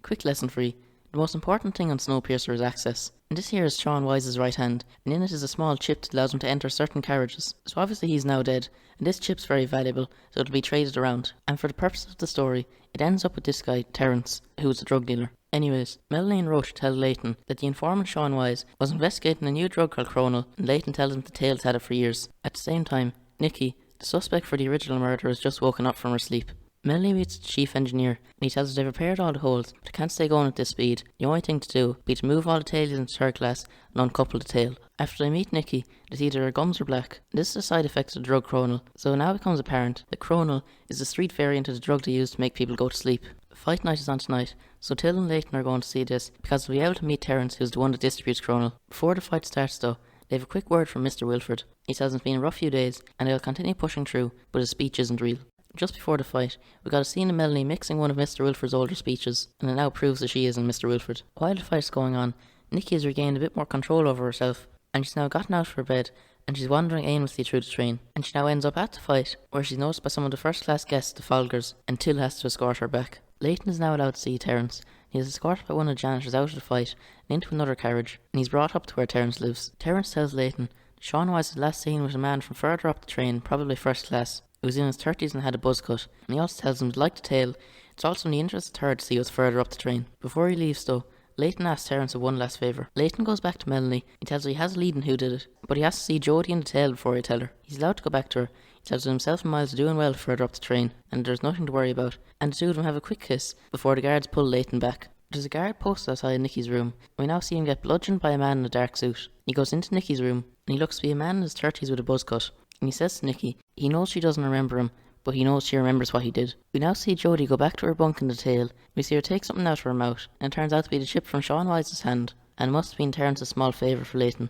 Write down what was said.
quick lesson for you. The most important thing on Snowpiercer is access. And this here is Sean Wise's right hand, and in it is a small chip that allows him to enter certain carriages. So obviously he's now dead, and this chip's very valuable, so it'll be traded around. And for the purpose of the story, it ends up with this guy, Terence, who's a drug dealer. Anyways, Melanie and Roche tell Leighton that the informant Sean Wise was investigating a new drug called Chronal, and Leighton tells him the tale's had it for years. At the same time, Nikki, the suspect for the original murder, has just woken up from her sleep. Melanie meets the chief engineer, and he tells her they've repaired all the holes, but they can't stay going at this speed. The only thing to do would be to move all the tails into third class and uncouple the tail. After they meet Nikki, they see that her gums are black. This is a side effect of the drug Chronal, so it now becomes apparent that Chronal is the street variant of the drug they use to make people go to sleep. Fight night is on tonight, so Till and Leighton are going to see this because they'll be able to meet Terence, who's the one that distributes Chronal. Before the fight starts though, they have a quick word from Mr. Wilford. He says it's been a rough few days and they'll continue pushing through, but his speech isn't real. Just before the fight, we got a scene of Melanie mixing one of Mr. Wilford's older speeches, and it now proves that she isn't Mr. Wilford. While the fight's going on, Nikki has regained a bit more control over herself, and she's now gotten out of her bed, and she's wandering aimlessly through the train. And she now ends up at the fight, where she's noticed by some of the first class guests, the Folgers, and Till has to escort her back. Leighton is now allowed to see Terence. He is escorted by one of the janitors out of the fight and into another carriage, and he's brought up to where Terence lives. Terence tells Leighton that Sean Wise was last seen with a man from further up the train, probably first class. He was in his 30s and had a buzz cut, and he also tells him to like the tale. It's also in the interest of her to see what's further up the train. Before he leaves though, Leighton asks Terence one last favour. Leighton goes back to Melanie. He tells her he has a lead in who did it, but he has to see Jodie in the tale before he tell her. He's allowed to go back to her. He tells her himself and Miles are doing well further up the train, and there's nothing to worry about. And the two of them have a quick kiss before the guards pull Leighton back. There's a guard posted outside Nikki's room. We now see him get bludgeoned by a man in a dark suit. He goes into Nikki's room, and he looks to be a man in his 30s with a buzz cut. And he says to Nikki, he knows she doesn't remember him, but he knows she remembers what he did. We now see Jodie go back to her bunk in the tale. We see her take something out of her mouth, and it turns out to be the chip from Sean Wise's hand, and must have been Terence's small favour for Leighton.